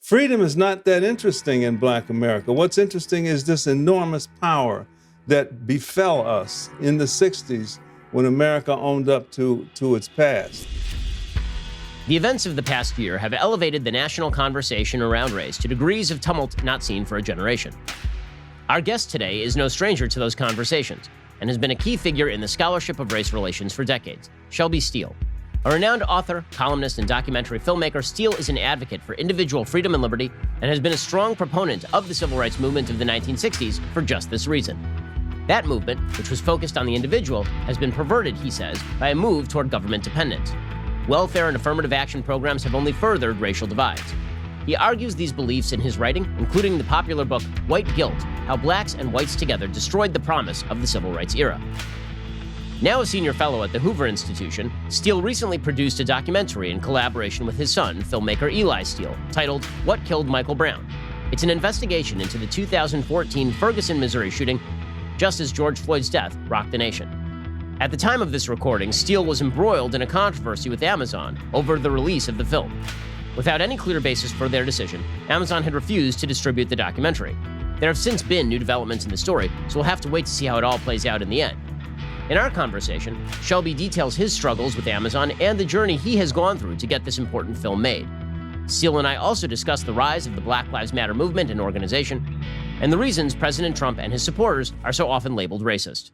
freedom is not that interesting in Black America. What's interesting is this enormous power that befell us in the 60s when America owned up to its past. The events of the past year have elevated the national conversation around race to degrees of tumult not seen for a generation. Our guest today is no stranger to those conversations and has been a key figure in the scholarship of race relations for decades, Shelby Steele. A renowned author, columnist, and documentary filmmaker, Steele is an advocate for individual freedom and liberty and has been a strong proponent of the civil rights movement of the 1960s for just this reason. That movement, which was focused on the individual, has been perverted, he says, by a move toward government dependence. Welfare and affirmative action programs have only furthered racial divides. He argues these beliefs in his writing, including the popular book White Guilt: How Blacks and Whites Together Destroyed the Promise of the Civil Rights Era. Now a senior fellow at the Hoover Institution, Steele recently produced a documentary in collaboration with his son, filmmaker Eli Steele, titled What Killed Michael Brown? It's an investigation into the 2014 Ferguson, Missouri shooting, just as George Floyd's death rocked the nation. At the time of this recording, Steele was embroiled in a controversy with Amazon over the release of the film. Without any clear basis for their decision, Amazon had refused to distribute the documentary. There have since been new developments in the story, so we'll have to wait to see how it all plays out in the end. In our conversation, Shelby details his struggles with Amazon and the journey he has gone through to get this important film made. Steele and I also discuss the rise of the Black Lives Matter movement and organization, and the reasons President Trump and his supporters are so often labeled racist.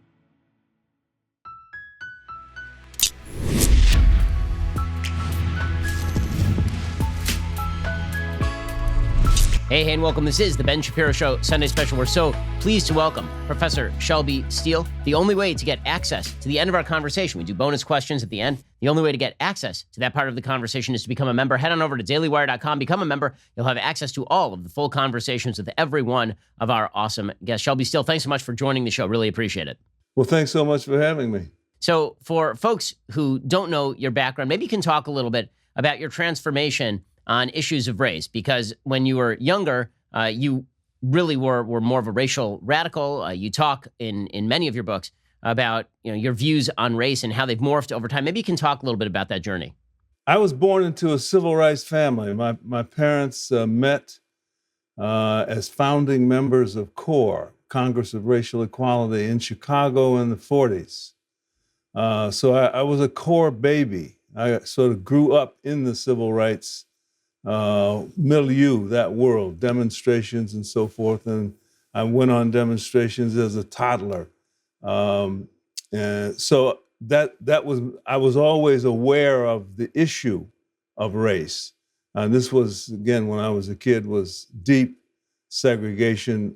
Hey, and welcome. This is the Ben Shapiro Show Sunday Special. We're so pleased to welcome Professor Shelby Steele. The only way to get access to the end of our conversation, we do bonus questions at the end. The only way to get access to that part of the conversation is to become a member. Head on over to dailywire.com, become a member. You'll have access to all of the full conversations with every one of our awesome guests. Shelby Steele, thanks so much for joining the show. Really appreciate it. Well, thanks so much for having me. So for folks who don't know your background, maybe you can talk a little bit about your transformation on issues of race, because when you were younger, you really were more of a racial radical. You talk in many of your books about your views on race and how they've morphed over time. Maybe you can talk a little bit about that journey. I was born into a civil rights family. My parents met as founding members of CORE, Congress of Racial Equality, in Chicago in the 40s. So I was a CORE baby. I sort of grew up in the civil rights milieu, that world, demonstrations and so forth. And I went on demonstrations as a toddler. And so that was, I was always aware of the issue of race. And this was, again, when I was a kid, was deep segregation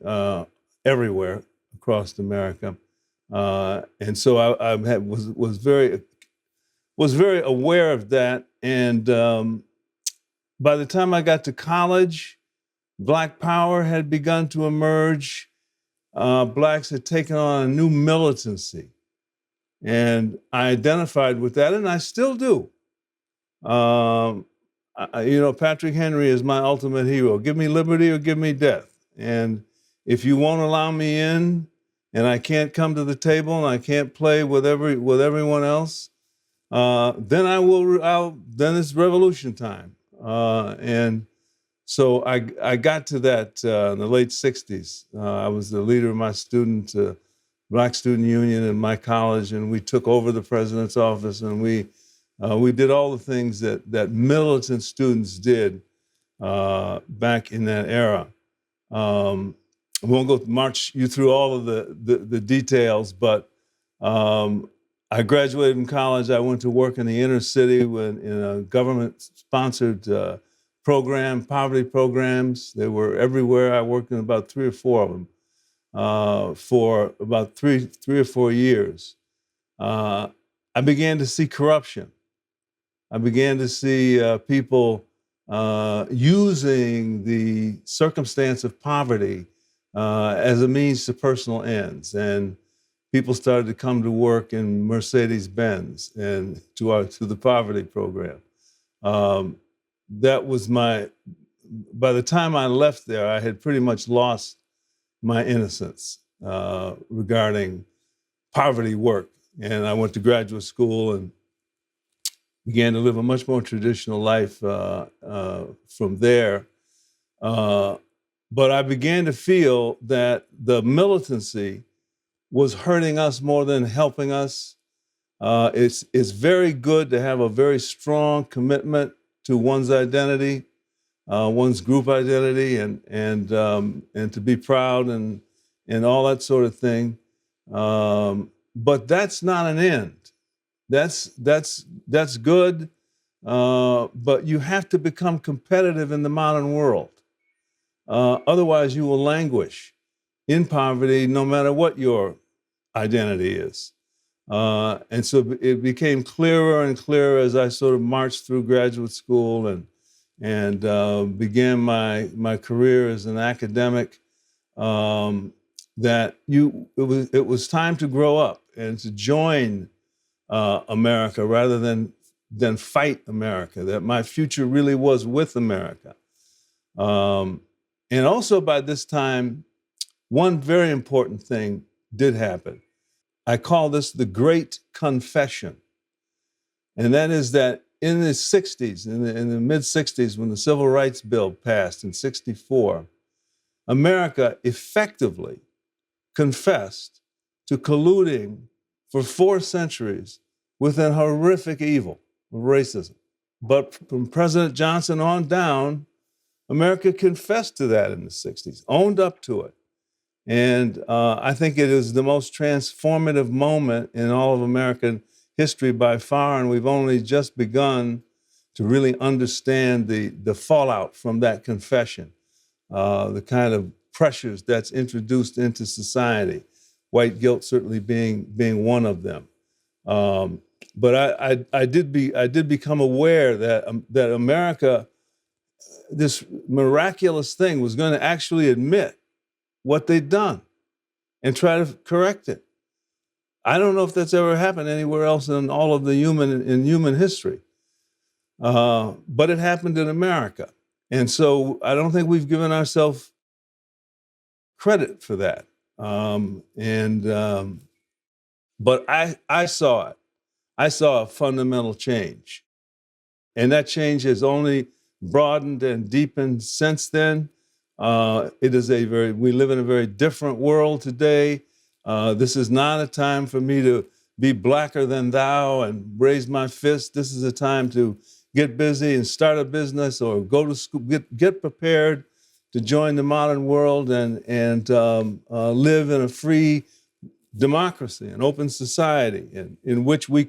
everywhere across America. And so I was very aware of that. And by the time I got to college, Black Power had begun to emerge. Blacks had taken on a new militancy. And I identified with that, and I still do. Patrick Henry is my ultimate hero. Give me liberty or give me death. And if you won't allow me in, and I can't come to the table, and I can't play with everyone else, then then it's revolution time. And so I got to that in the late 60s. I was the leader of my Black Student Union in my college, and we took over the president's office, and we did all the things that militant students did back in that era. I won't go march you through all of the details, but I graduated from college. I went to work in the inner city in a government-sponsored program, poverty programs. They were everywhere. I worked in about 3 or 4 of them for about three or 4 years. I began to see corruption. I began to see people using the circumstance of poverty as a means to personal ends. And people started to come to work in Mercedes-Benz and to the poverty program. That was by the time I left there, I had pretty much lost my innocence regarding poverty work. And I went to graduate school and began to live a much more traditional life from there. But I began to feel that the militancy was hurting us more than helping us. It's very good to have a very strong commitment to one's identity, one's group identity, and to be proud and all that sort of thing. But that's not an end. That's good, but you have to become competitive in the modern world. Otherwise, you will languish in poverty, no matter what your identity is. And so it became clearer and clearer as I sort of marched through graduate school and began my career as an academic. That it was time to grow up and to join America rather than fight America. That my future really was with America. And also by this time, one very important thing did happen. I call this the Great Confession. And that is that in the 60s, in the mid-60s, when the Civil Rights Bill passed in 64, America effectively confessed to colluding for 4 centuries with an horrific evil of racism. But from President Johnson on down, America confessed to that in the 60s, owned up to it. And I think it is the most transformative moment in all of American history by far, and we've only just begun to really understand the fallout from that confession, the kind of pressures that's introduced into society, white guilt certainly being one of them. But I did become aware that America, this miraculous thing, was going to actually admit what they'd done and try to correct it. I don't know if that's ever happened anywhere else in all of human history, but it happened in America, and so I don't think we've given ourselves credit for that. But I saw it. I saw a fundamental change, and that change has only broadened and deepened since then. We live in a very different world today. This is not a time for me to be blacker than thou and raise my fist. This is a time to get busy and start a business or go to school, get prepared to join the modern world and live in a free democracy, an open society in which we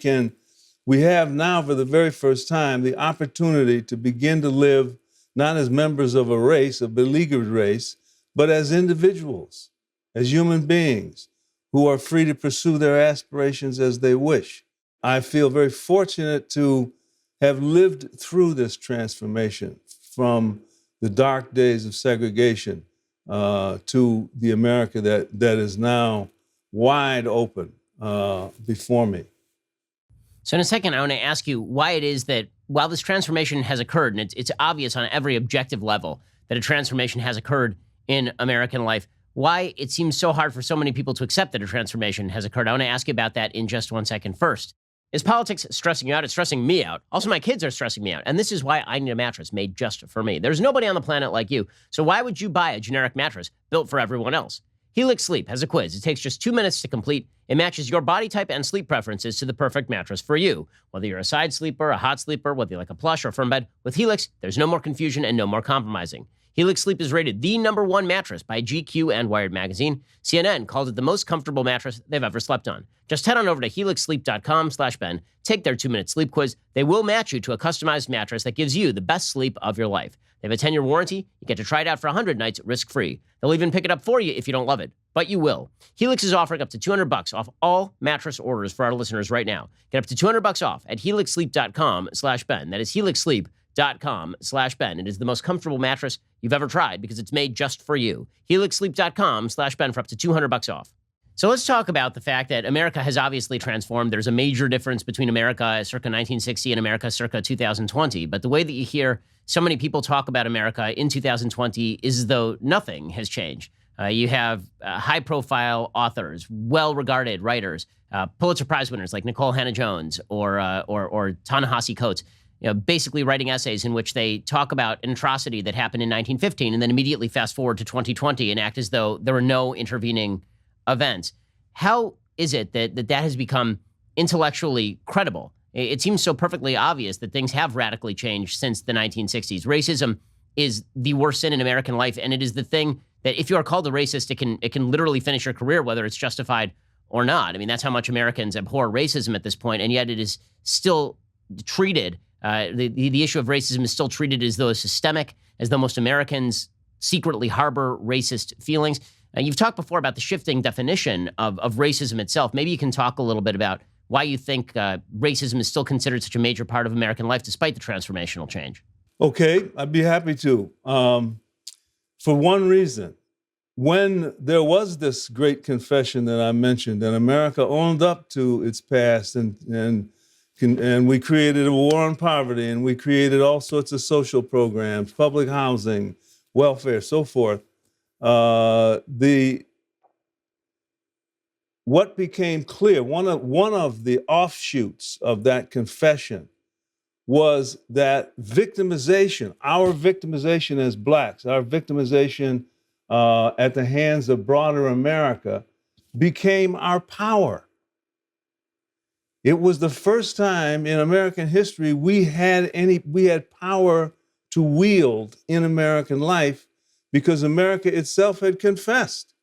have now for the very first time the opportunity to begin to live not as members of a race, a beleaguered race, but as individuals, as human beings who are free to pursue their aspirations as they wish. I feel very fortunate to have lived through this transformation from the dark days of segregation to the America that is now wide open before me. So in a second, I want to ask you why it is that while this transformation has occurred, and it's obvious on every objective level that a transformation has occurred in American life, why it seems so hard for so many people to accept that a transformation has occurred. I want to ask you about that in just 1 second. First, is politics stressing you out? It's stressing me out. Also, my kids are stressing me out. And this is why I need a mattress made just for me. There's nobody on the planet like you. So why would you buy a generic mattress built for everyone else? Helix Sleep has a quiz. It takes just 2 minutes to complete. It matches your body type and sleep preferences to the perfect mattress for you. Whether you're a side sleeper, a hot sleeper, whether you like a plush or firm bed, with Helix, there's no more confusion and no more compromising. Helix Sleep is rated the #1 mattress by GQ and Wired Magazine. CNN called it the most comfortable mattress they've ever slept on. Just head on over to helixsleep.com/Ben, take their 2-minute sleep quiz. They will match you to a customized mattress that gives you the best sleep of your life. They have a 10-year warranty. You get to try it out for 100 nights risk-free. They'll even pick it up for you if you don't love it, but you will. Helix is offering up to $200 off all mattress orders for our listeners right now. Get up to $200 off at helixsleep.com/Ben. That is helixsleep.com/Ben. It is the most comfortable mattress you've ever tried because it's made just for you. helixsleep.com/Ben for up to $200 off. So let's talk about the fact that America has obviously transformed. There's a major difference between America circa 1960 and America circa 2020. But the way that you hear so many people talk about America in 2020 is as though nothing has changed. You have high-profile authors, well-regarded writers, Pulitzer Prize winners like Nicole Hannah-Jones or Ta-Nehisi Coates, basically writing essays in which they talk about an atrocity that happened in 1915 and then immediately fast forward to 2020 and act as though there were no intervening events. How is it that has become intellectually credible? It seems so perfectly obvious that things have radically changed since the 1960s. Racism is the worst sin in American life, and it is the thing that if you are called a racist, it can literally finish your career, whether it's justified or not. I mean, that's how much Americans abhor racism at this point, and yet it is still treated, the issue of racism is still treated as though it's systemic, as though most Americans secretly harbor racist feelings. You've talked before about the shifting definition of racism itself. Maybe you can talk a little bit about why you think racism is still considered such a major part of American life despite the transformational change. Okay, I'd be happy to. For one reason, when there was this great confession that I mentioned, and America owned up to its past, and we created a war on poverty, and we created all sorts of social programs, public housing, welfare, so forth. What became clear, one of the offshoots of that confession was that victimization, our victimization as blacks, our victimization at the hands of broader America, became our power. It was the first time in American history we had power to wield in American life because America itself had confessed.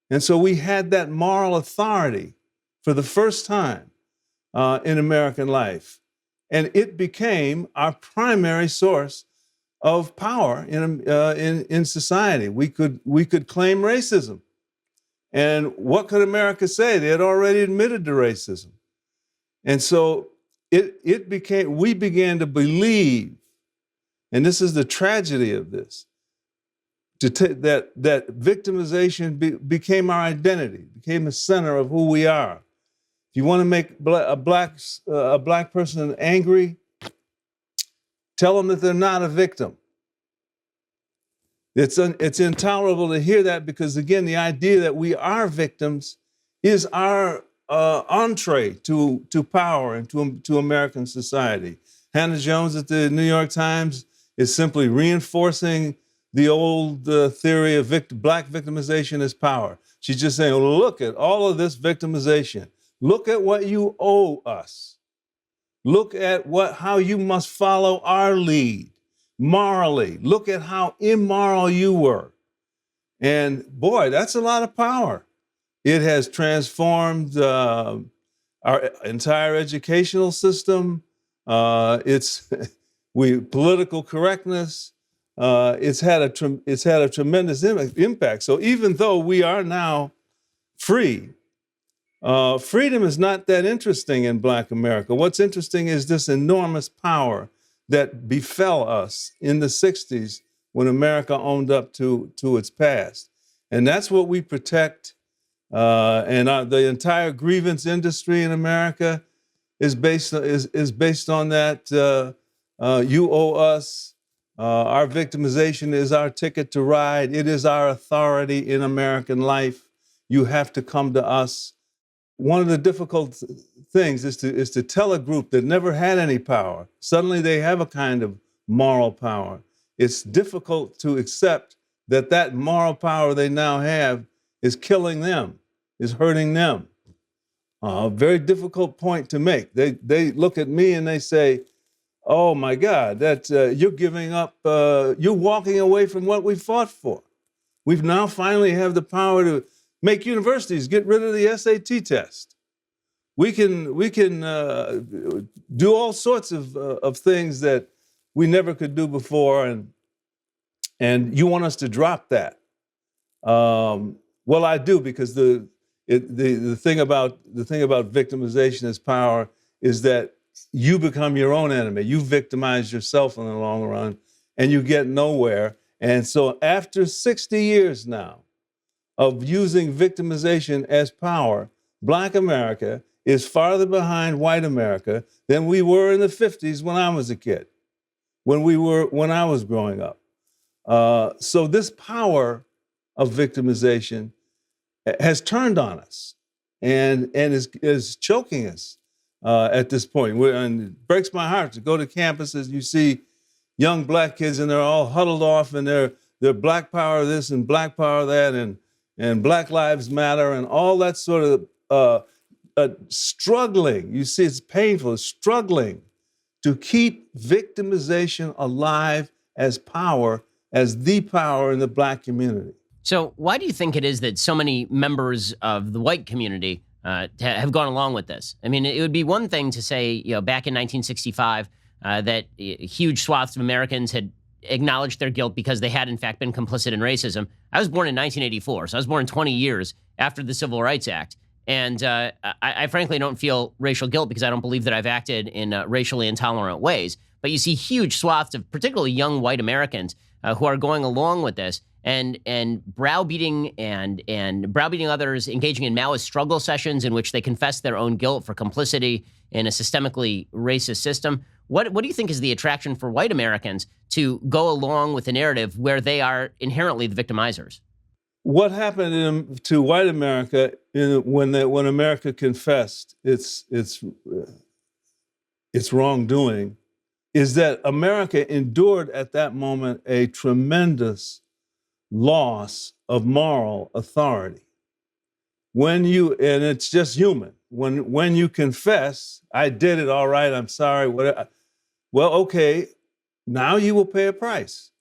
And so we had that moral authority for the first time in American life. And it became our primary source of power in society. We could claim racism. And what could America say? They had already admitted to racism. And so we began to believe, and this is the tragedy of this, that victimization became our identity, became the center of who we are. If you want to make a black person angry, tell them that they're not a victim. It's intolerable to hear that because, again, the idea that we are victims is our entree to power and to American society. Hannah Jones at the New York Times is simply reinforcing the old theory of black victimization as power. She's just saying, look at all of this victimization. Look at what you owe us. Look at how you must follow our lead morally. Look at how immoral you were. And boy, that's a lot of power. It has transformed our entire educational system. Political correctness. It's had a tremendous impact. So even though we are now free, freedom is not that interesting in Black America. What's interesting is this enormous power that befell us in the 60s when America owned up to its past. And that's what we protect. And the entire grievance industry in America is based on that. You owe us. Our victimization is our ticket to ride. It is our authority in American life. You have to come to us. One of the difficult things is to tell a group that never had any power, suddenly they have a kind of moral power. It's difficult to accept that moral power they now have is killing them, is hurting them. A very difficult point to make. They look at me and they say, oh my God, that you're giving up, you're walking away from what we fought for. We've now finally have the power to make universities get rid of the SAT test. We can do all sorts of things that we never could do before, and you want us to drop that. Well, I do, because the thing about victimization as power is that you become your own enemy. You victimize yourself in the long run, and you get nowhere. And so after 60 years now of using victimization as power, Black America is farther behind white America than we were in the 50s when I was a kid, when I was growing up. So this power of victimization has turned on us and is choking us. at this point. And it breaks my heart to go to campuses. You see young black kids, and they're all huddled off, and they're black power this and black power that, and Black Lives Matter, and all that sort of struggling. You see, it's painful. It's struggling to keep victimization alive as power, as the power in the black community. So why do you think it is that so many members of the white community have gone along with this? I mean, it would be one thing to say, back in 1965, that huge swaths of Americans had acknowledged their guilt because they had, in fact, been complicit in racism. I was born in 1984, so I was born 20 years after the Civil Rights Act. And I frankly don't feel racial guilt because I don't believe that I've acted in racially intolerant ways. But you see huge swaths of particularly young white Americans who are going along with this and browbeating and browbeating others, engaging in Maoist struggle sessions in which they confess their own guilt for complicity in a systemically racist system. What do you think is the attraction for white Americans to go along with a narrative where they are inherently the victimizers? What happened to white America when America confessed its wrongdoing is that America endured at that moment a tremendous loss of moral authority. And it's just human. When you confess, I did it, all right, I'm sorry, whatever. Well, okay, now you will pay a price.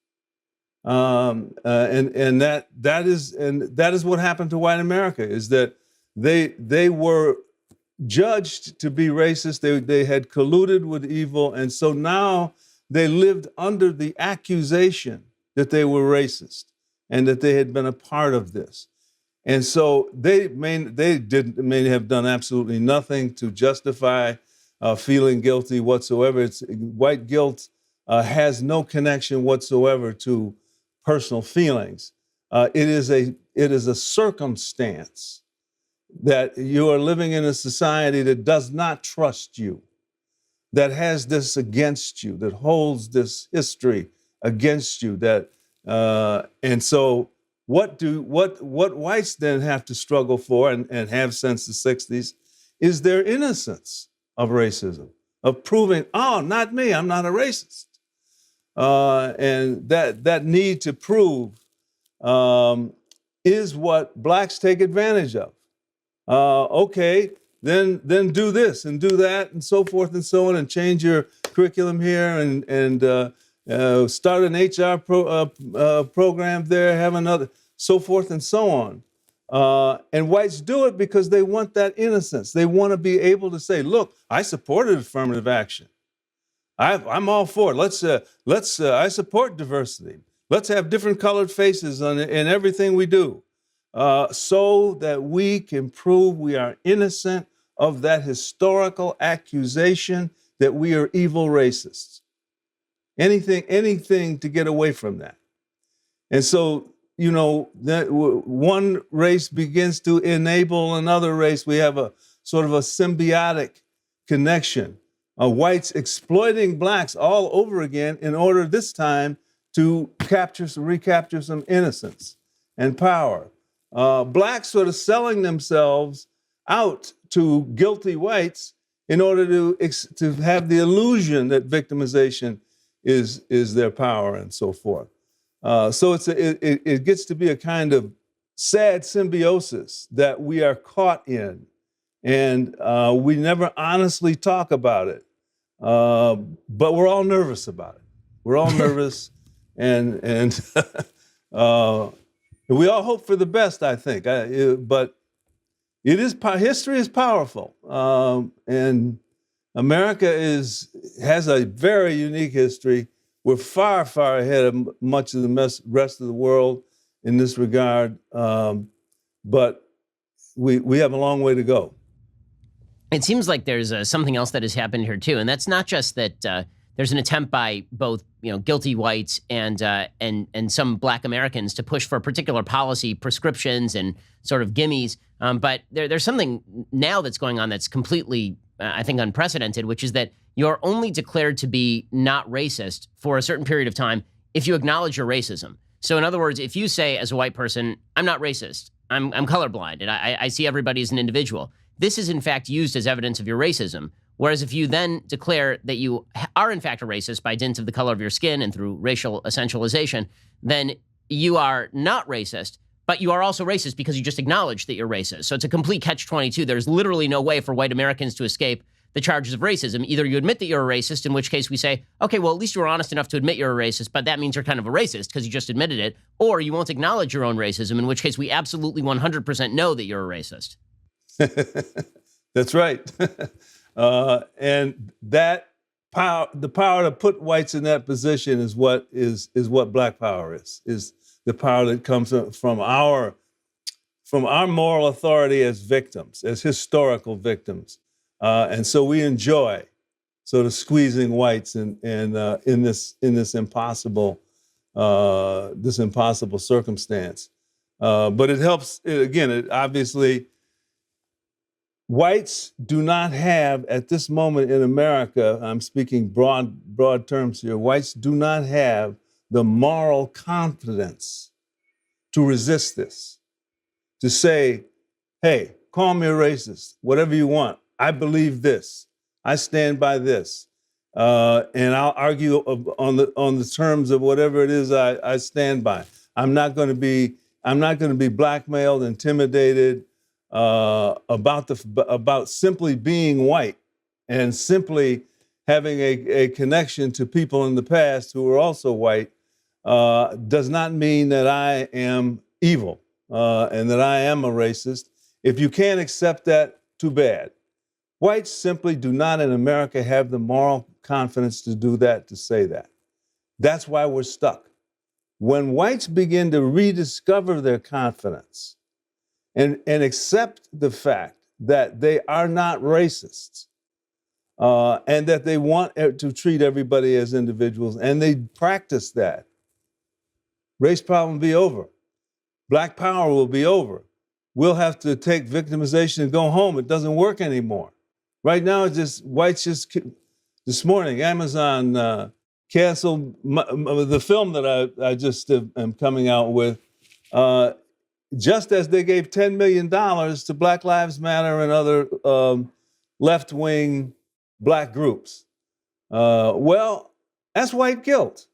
And that is what happened to white America, is that they were judged to be racist. They had colluded with evil, and so now they lived under the accusation that they were racist and that they had been a part of this. And so they may have done absolutely nothing to justify feeling guilty whatsoever. White guilt has no connection whatsoever to personal feelings. It is a circumstance that you are living in a society that does not trust you, that has this against you, that holds this history against you. And so what whites then have to struggle for and have since the 60s is their innocence of racism, of proving, oh, not me, I'm not a racist. And that need to prove is what blacks take advantage of. Okay, then do this and do that and so forth and so on, and change your curriculum here and start an HR program there, have another, so forth and so on. And whites do it because they want that innocence. They want to be able to say, look, I supported affirmative action. I'm all for it. I support diversity. Let's have different colored faces in everything we do, so that we can prove we are innocent of that historical accusation that we are evil racists. Anything to get away from that. And so, that one race begins to enable another race. We have a sort of a symbiotic connection. Whites exploiting blacks all over again in order this time to recapture some innocence and power. Blacks sort of selling themselves out to guilty whites in order to have the illusion that victimization is their power and so forth. So it gets to be a kind of sad symbiosis that we are caught in, and we never honestly talk about it. But we're all nervous about it. We're all nervous, and we all hope for the best, I think. But history is powerful, and America has a very unique history. We're far, far ahead of much of the rest of the world in this regard, but we have a long way to go. It seems like there's something else that has happened here too, and that's not just that there's an attempt by both guilty whites and some Black Americans to push for particular policy prescriptions and sort of gimmies, but there's something now that's going on that's completely, I think, unprecedented, which is that you're only declared to be not racist for a certain period of time if you acknowledge your racism. So in other words, if you say as a white person, I'm not racist, I'm colorblind, and I see everybody as an individual, this is in fact used as evidence of your racism. Whereas if you then declare that you are in fact a racist by dint of the color of your skin and through racial essentialization, then you are not racist, but you are also racist because you just acknowledge that you're racist. So it's a complete catch-22. There's literally no way for white Americans to escape the charges of racism. Either you admit that you're a racist, in which case we say, okay, well, at least you were honest enough to admit you're a racist, but that means you're kind of a racist because you just admitted it, or you won't acknowledge your own racism, in which case we absolutely 100% know that you're a racist. That's right. And that power, the power to put whites in that position is what black power is the power that comes from our moral authority as victims, as historical victims. And so we enjoy sort of squeezing whites in this impossible circumstance. But it helps. It obviously, whites do not have at this moment in America. I'm speaking broad terms here. Whites do not have the moral confidence to resist this, to say, "Hey, call me a racist, whatever you want. I believe this. I stand by this, and I'll argue on the terms of whatever it is I stand by. I'm not going to be blackmailed, intimidated about simply being white and simply having a connection to people in the past who were also white. Does not mean that I am evil and that I am a racist. If you can't accept that, too bad." Whites simply do not in America have the moral confidence to do that, to say that. That's why we're stuck. When whites begin to rediscover their confidence and accept the fact that they are not racists and that they want to treat everybody as individuals, and they practice that, race problem will be over. Black power will be over. We'll have to take victimization and go home. It doesn't work anymore. Right now, it's just whites this morning, Amazon canceled the film that I just am coming out with, just as they gave $10 million to Black Lives Matter and other left-wing black groups. Well, that's white guilt.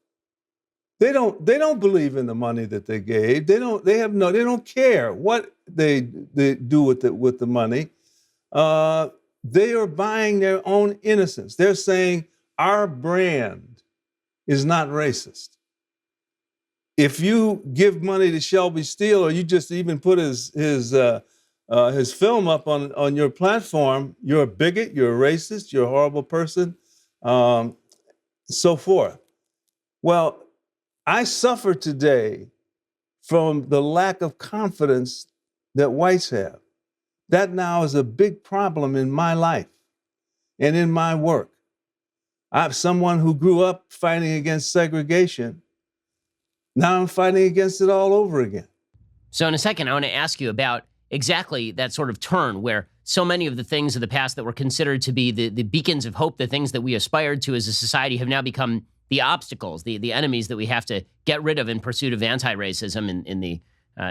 They don't believe in the money that they gave. They don't care what they do with the money. They are buying their own innocence. They're saying our brand is not racist. If you give money to Shelby Steele, or you just even put his film up on your platform, you're a bigot, you're a racist, you're a horrible person, so forth. Well, I suffer today from the lack of confidence that whites have. That now is a big problem in my life and in my work. I'm someone who grew up fighting against segregation. Now I'm fighting against it all over again. So in a second, I want to ask you about exactly that sort of turn where so many of the things of the past that were considered to be the beacons of hope, the things that we aspired to as a society, have now become the obstacles, the enemies that we have to get rid of in pursuit of anti-racism in the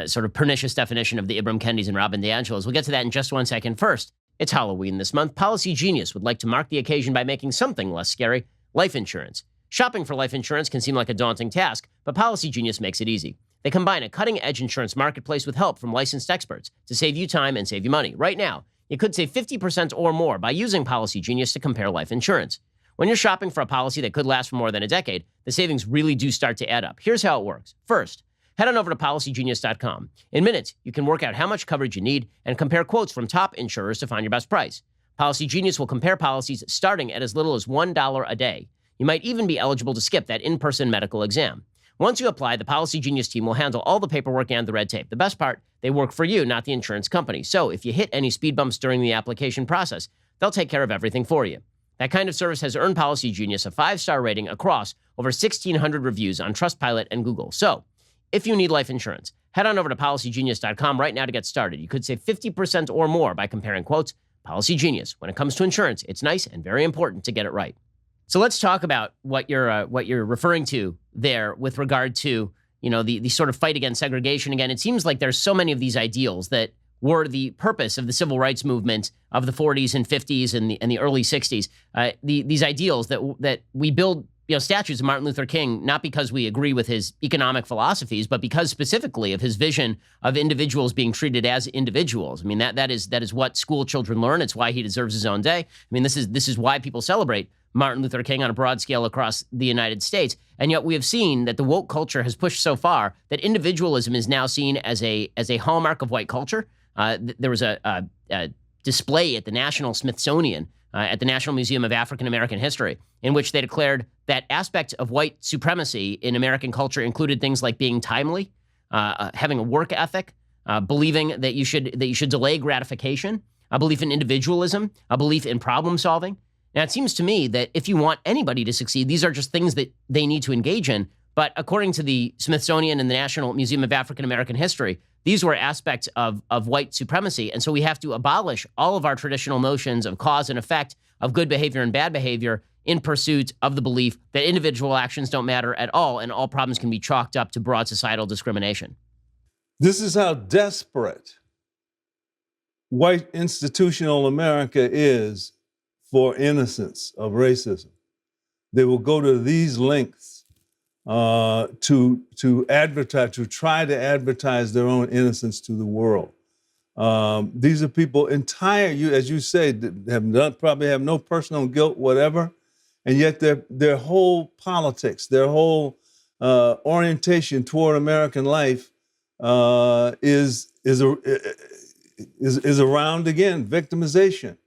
sort of pernicious definition of the Ibram Kendis and Robin DiAngelo's. We'll get to that in just 1 second. First, it's Halloween this month. Policy Genius would like to mark the occasion by making something less scary: life insurance. Shopping for life insurance can seem like a daunting task, but Policy Genius makes it easy. They combine a cutting-edge insurance marketplace with help from licensed experts to save you time and save you money. Right now, you could save 50% or more by using Policy Genius to compare life insurance. When you're shopping for a policy that could last for more than a decade, the savings really do start to add up. Here's how it works. First, head on over to PolicyGenius.com. In minutes, you can work out how much coverage you need and compare quotes from top insurers to find your best price. Policy Genius will compare policies starting at as little as $1 a day. You might even be eligible to skip that in-person medical exam. Once you apply, the Policy Genius team will handle all the paperwork and the red tape. The best part, they work for you, not the insurance company. So if you hit any speed bumps during the application process, they'll take care of everything for you. That kind of service has earned Policy Genius a 5-star rating across over 1,600 reviews on Trustpilot and Google. So if you need life insurance, head on over to PolicyGenius.com right now to get started. You could save 50% or more by comparing quotes. Policy Genius. When it comes to insurance, it's nice and very important to get it right. So let's talk about what you're referring to there with regard to, the sort of fight against segregation. Again, it seems like there's so many of these ideals that were the purpose of the civil rights movement of the 40s and 50s and the early 60s. These ideals that we build, statues of Martin Luther King, not because we agree with his economic philosophies, but because specifically of his vision of individuals being treated as individuals. I mean, that is what school children learn. It's why he deserves his own day. I mean, this is why people celebrate Martin Luther King on a broad scale across the United States. And yet we have seen that the woke culture has pushed so far that individualism is now seen as a hallmark of white culture. There was a display at the National Smithsonian, at the National Museum of African American History, in which they declared that aspect of white supremacy in American culture included things like being timely, having a work ethic, believing that you should delay gratification, a belief in individualism, a belief in problem solving. Now, it seems to me that if you want anybody to succeed, these are just things that they need to engage in. But according to the Smithsonian and the National Museum of African American History, these were aspects of white supremacy. And so we have to abolish all of our traditional notions of cause and effect, of good behavior and bad behavior, in pursuit of the belief that individual actions don't matter at all and all problems can be chalked up to broad societal discrimination. This is how desperate white institutional America is for innocence of racism. They will go to these lengths to advertise, to try to advertise their own innocence to the world. These are people as you say, probably have no personal guilt, whatever, and yet their whole politics, their whole orientation toward American life is around, again, victimization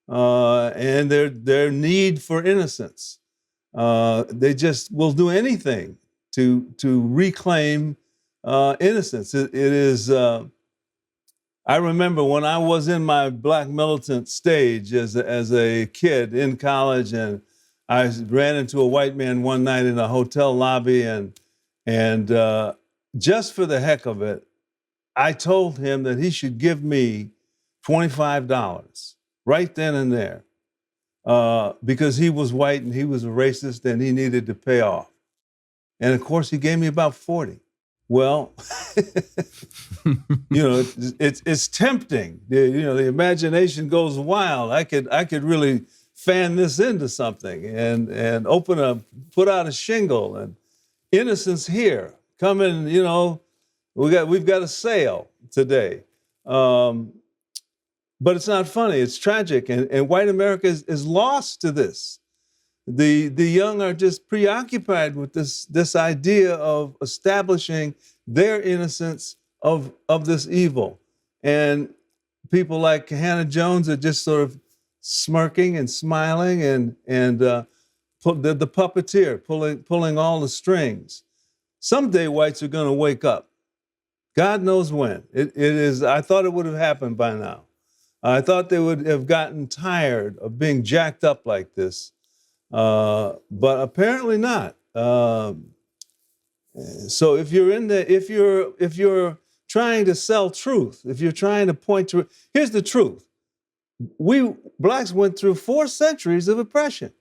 and their need for innocence. They just will do anything to reclaim innocence. It is. I remember when I was in my Black militant stage as a kid in college, and I ran into a white man one night in a hotel lobby, and just for the heck of it, I told him that he should give me $25 right then and there. Because he was white and he was a racist and he needed to pay off. And of course, he gave me about 40. Well, it's tempting. The imagination goes wild. I could really fan this into something and put out a shingle and innocence here. Come in, we've got a sale today. But it's not funny, it's tragic, and white America is lost to this. The young are just preoccupied with this idea of establishing their innocence of this evil. And people like Hannah Jones are just sort of smirking and smiling and the puppeteer pulling all the strings. Someday whites are gonna wake up. God knows when. It is. I thought it would have happened by now. I thought they would have gotten tired of being jacked up like this, but apparently not. So if you're trying to sell truth, if you're trying to point to, here's the truth: we blacks went through 4 centuries of oppression.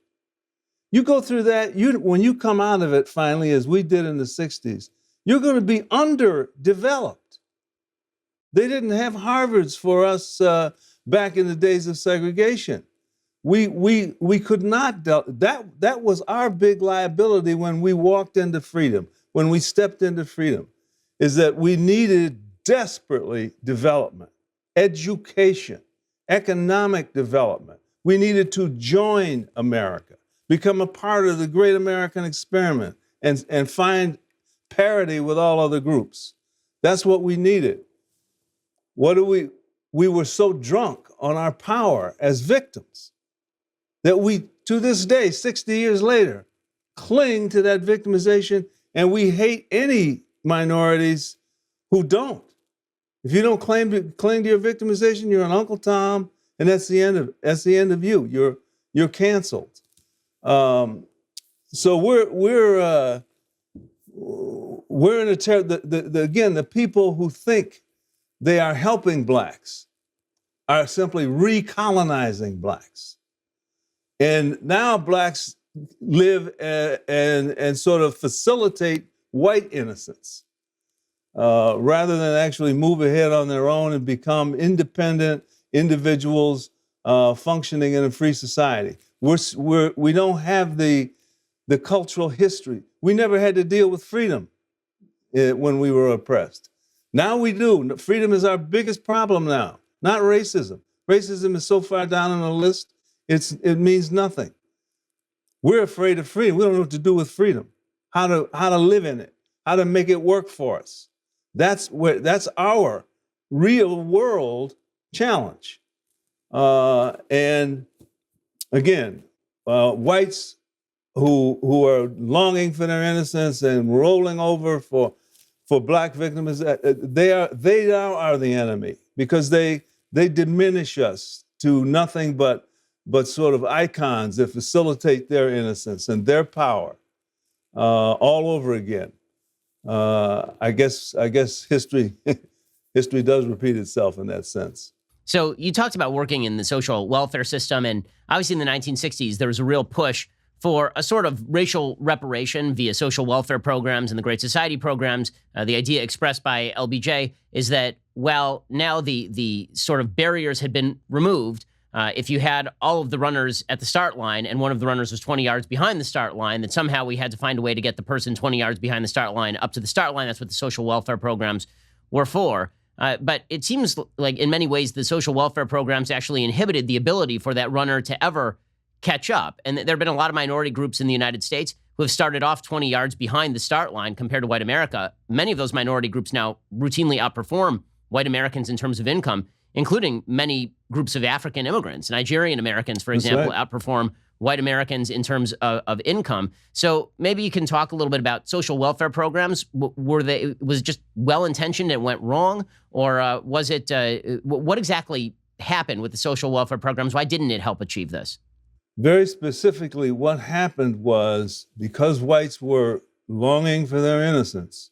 You go through that, when you come out of it finally, as we did in the 60s, you're going to be underdeveloped. They didn't have Harvards for us back in the days of segregation. We could not, that was our big liability when we walked into freedom, when we stepped into freedom, is that we needed desperately development, education, economic development. We needed to join America, become a part of the great American experiment, and find parity with all other groups. That's what we needed. We were so drunk on our power as victims that we, to this day, 60 years later, cling to that victimization, and we hate any minorities who don't. If you don't cling to your victimization, you're an Uncle Tom, and that's the end of you. You're canceled. So we're in a again, the people who think they are helping blacks are simply recolonizing blacks. And now blacks live and sort of facilitate white innocence. rather than actually move ahead on their own and become independent individuals functioning in a free society. We don't have the cultural history. We never had to deal with freedom when we were oppressed. Now we do. Freedom is our biggest problem now, not racism. Racism is so far down on the list, it means nothing. We're afraid of freedom. We don't know what to do with freedom, how to live in it, how to make it work for us. That's our real world challenge. And again, whites who are longing for their innocence and rolling over for black victims, they are the enemy, because they diminish us to nothing but sort of icons that facilitate their innocence and their power all over again. I guess history does repeat itself in that sense. So you talked about working in the social welfare system, and obviously in the 1960s, there was a real push for a sort of racial reparation via social welfare programs and the Great Society programs. The idea expressed by LBJ is that, well, now the sort of barriers had been removed. If you had all of the runners at the start line and one of the runners was 20 yards behind the start line, that somehow we had to find a way to get the person 20 yards behind the start line up to the start line. That's what the social welfare programs were for. But it seems like in many ways the social welfare programs actually inhibited the ability for that runner to ever catch up. And there have been a lot of minority groups in the United States who have started off 20 yards behind the start line compared to white America. Many of those minority groups now routinely outperform white Americans in terms of income, including many groups of African immigrants. Nigerian Americans, for example, outperform white Americans in terms of income. So maybe you can talk a little bit about social welfare programs. Was it just well-intentioned and went wrong? Or was it, what exactly happened with the social welfare programs? Why didn't it help achieve this? Very specifically, what happened was, because whites were longing for their innocence,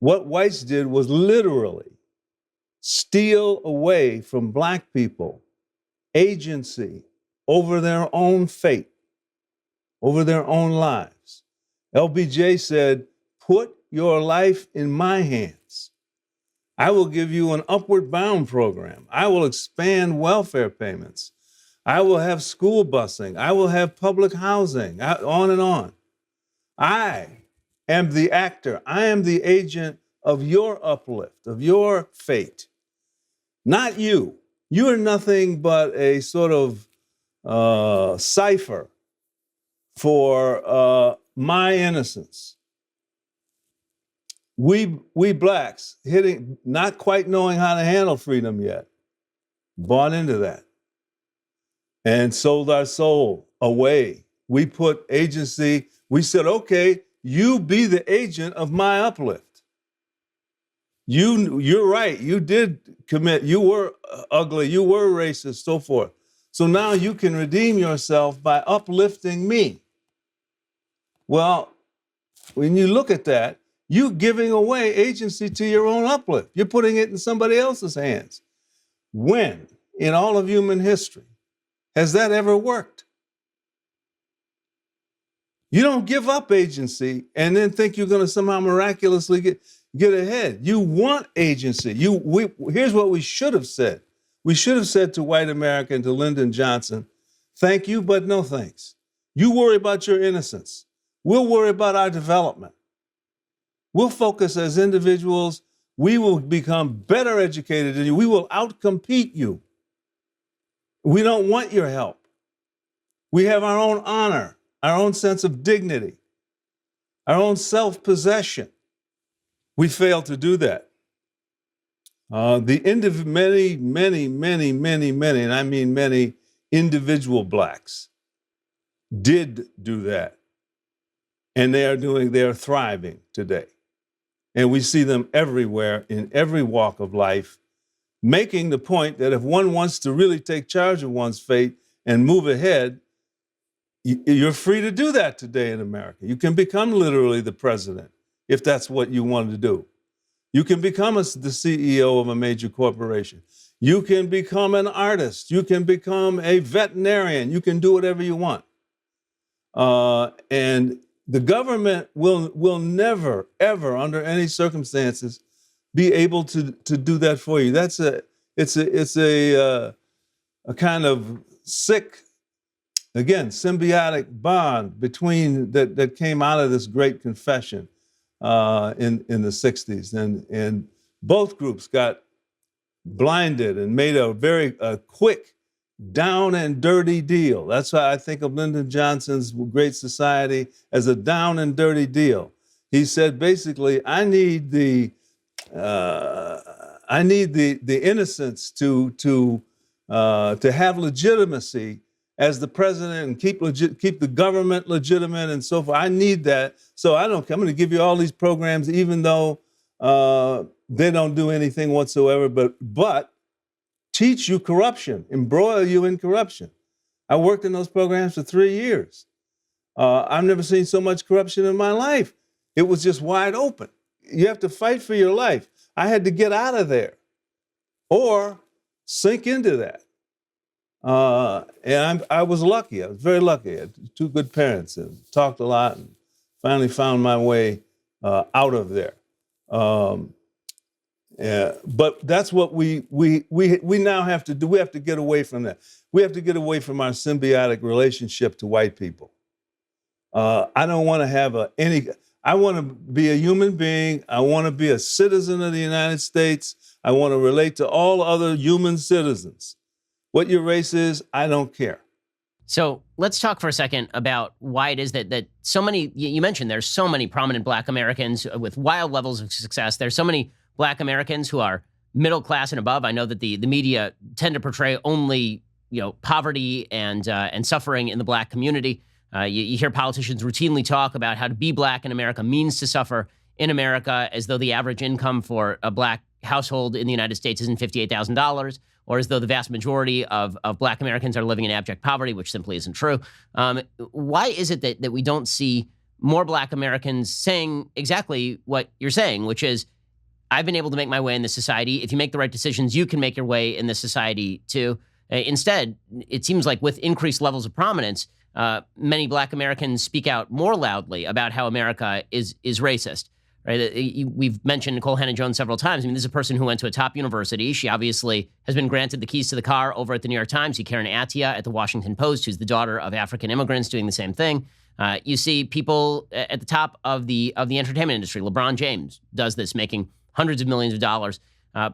what whites did was literally steal away from black people agency over their own fate, over their own lives. LBJ said, "Put your life in my hands. I will give you an upward bound program. I will expand welfare payments. I will have school busing. I will have public housing," on and on. I am the actor. I am the agent of your uplift, of your fate, not you. You are nothing but a sort of cipher for my innocence. We blacks, not quite knowing how to handle freedom yet, bought into that and sold our soul away. We put agency, we said, okay, you be the agent of my uplift. You're right, you did commit, you were ugly, you were racist, so forth. So now you can redeem yourself by uplifting me. Well, when you look at that, you're giving away agency to your own uplift. You're putting it in somebody else's hands. When, in all of human history, has that ever worked? You don't give up agency and then think you're going to somehow miraculously get ahead. You want agency. Here's what we should have said. We should have said to white America and to Lyndon Johnson, thank you, but no thanks. You worry about your innocence. We'll worry about our development. We'll focus as individuals. We will become better educated than you. We will outcompete you. We don't want your help. We have our own honor, our own sense of dignity, our own self-possession. We failed to do that. Many, and I mean many individual blacks did do that. And they are thriving today. And we see them everywhere in every walk of life, making the point that if one wants to really take charge of one's fate and move ahead, you're free to do that today in America. You can become literally the president if that's what you want to do. You can become the CEO of a major corporation. You can become an artist. You can become a veterinarian. You can do whatever you want. And The government will never, ever, under any circumstances, be able to do that for you. It's a kind of sick, again, symbiotic bond between that came out of this great confession in the 60s. And both groups got blinded and made a very quick, down and dirty deal. That's why I think of Lyndon Johnson's Great Society as a down and dirty deal. He said, basically, I need the innocents to have legitimacy as the president and keep the government legitimate and so forth. I need that. So I'm going to give you all these programs, even though they don't do anything whatsoever, but teach you corruption, embroil you in corruption. I worked in those programs for 3 years. I've never seen so much corruption in my life. It was just wide open. You have to fight for your life. I had to get out of there or sink into that. And I was lucky. I was very lucky. I had 2 good parents and talked a lot and finally found my way out of there. But that's what we now have to do. We have to get away from that. We have to get away from our symbiotic relationship to white people. I don't want to have I want to be a human being. I want to be a citizen of the United States. I want to relate to all other human citizens. What your race is, I don't care. So let's talk for a second about why it is that so many, you mentioned there's so many prominent Black Americans with wild levels of success. There's so many Black Americans who are middle class and above. I know that the media tend to portray only poverty and suffering in the Black community. You hear politicians routinely talk about how to be Black in America means to suffer in America, as though the average income for a Black household in the United States isn't $58,000, or as though the vast majority of Black Americans are living in abject poverty, which simply isn't true. Why is it that we don't see more Black Americans saying exactly what you're saying, which is, I've been able to make my way in this society. If you make the right decisions, you can make your way in this society too. Instead, it seems like with increased levels of prominence, many Black Americans speak out more loudly about how America is racist. Right? We've mentioned Nikole Hannah-Jones several times. I mean, this is a person who went to a top university. She obviously has been granted the keys to the car over at the New York Times. You see Karen Attiah at the Washington Post, who's the daughter of African immigrants, doing the same thing. You see people at the top of the entertainment industry. LeBron James does this, making hundreds of millions of dollars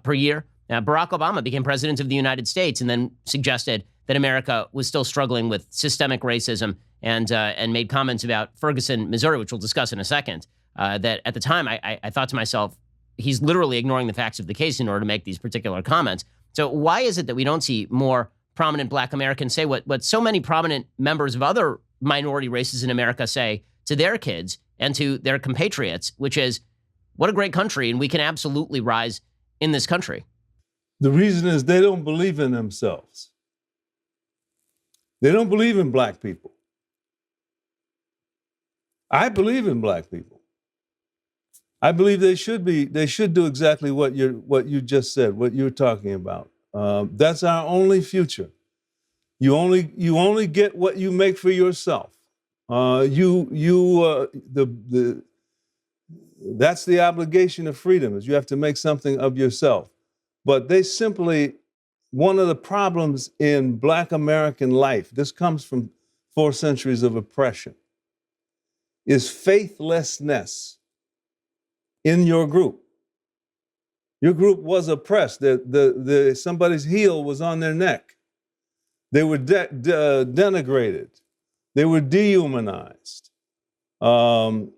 per year. Barack Obama became president of the United States and then suggested that America was still struggling with systemic racism and made comments about Ferguson, Missouri, which we'll discuss in a second. That at the time, I thought to myself, he's literally ignoring the facts of the case in order to make these particular comments. So why is it that we don't see more prominent Black Americans say what so many prominent members of other minority races in America say to their kids and to their compatriots, which is, what a great country, and we can absolutely rise in this country? The reason is they don't believe in themselves. They don't believe in Black people. I believe in Black people. I believe they should do exactly what you just said, what you're talking about. That's our only future. You only get what you make for yourself. That's the obligation of freedom, is you have to make something of yourself. But one of the problems in Black American life, this comes from 4 centuries of oppression, is faithlessness in your group. Your group was oppressed. Somebody's heel was on their neck. They were denigrated. They were dehumanized. And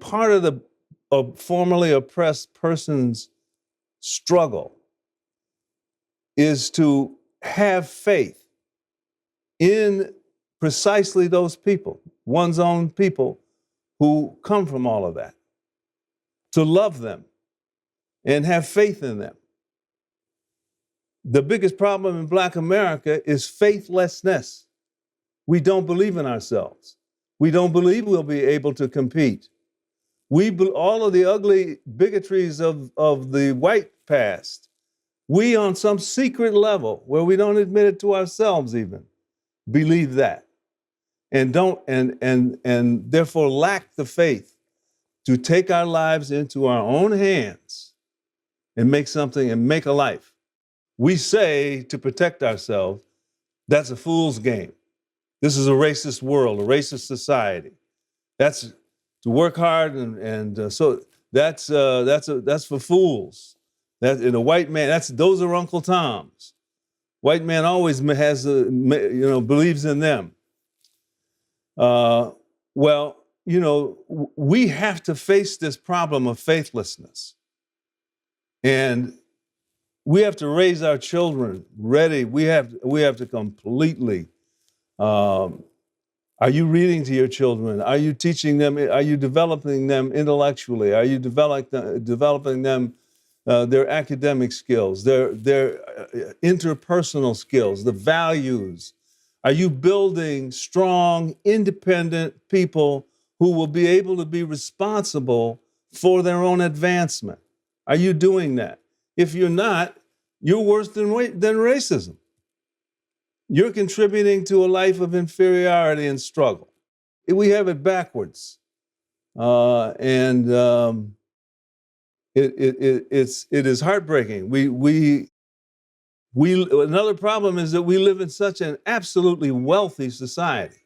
part of the formerly oppressed person's struggle is to have faith in precisely those people, one's own people who come from all of that, to love them and have faith in them. The biggest problem in Black America is faithlessness. We don't believe in ourselves. We don't believe we'll be able to compete. All of the ugly bigotries of the white past, we on some secret level, where we don't admit it to ourselves even, believe that. and don't and therefore lack the faith to take our lives into our own hands and make something and make a life. We say to protect ourselves, that's a fool's game. This is a racist world, a racist society. That's to work hard so that's for fools. That in a white man, those are Uncle Toms. White man always has believes in them. Well, we have to face this problem of faithlessness, and we have to raise our children ready. We have to completely. Are you reading to your children? Are you teaching them? Are you developing them intellectually? Are you developing them their academic skills, their interpersonal skills, the values? Are you building strong, independent people who will be able to be responsible for their own advancement? Are you doing that? If you're not, you're worse than racism. You're contributing to a life of inferiority and struggle. We have it backwards. It is heartbreaking. Another problem is that we live in such an absolutely wealthy society.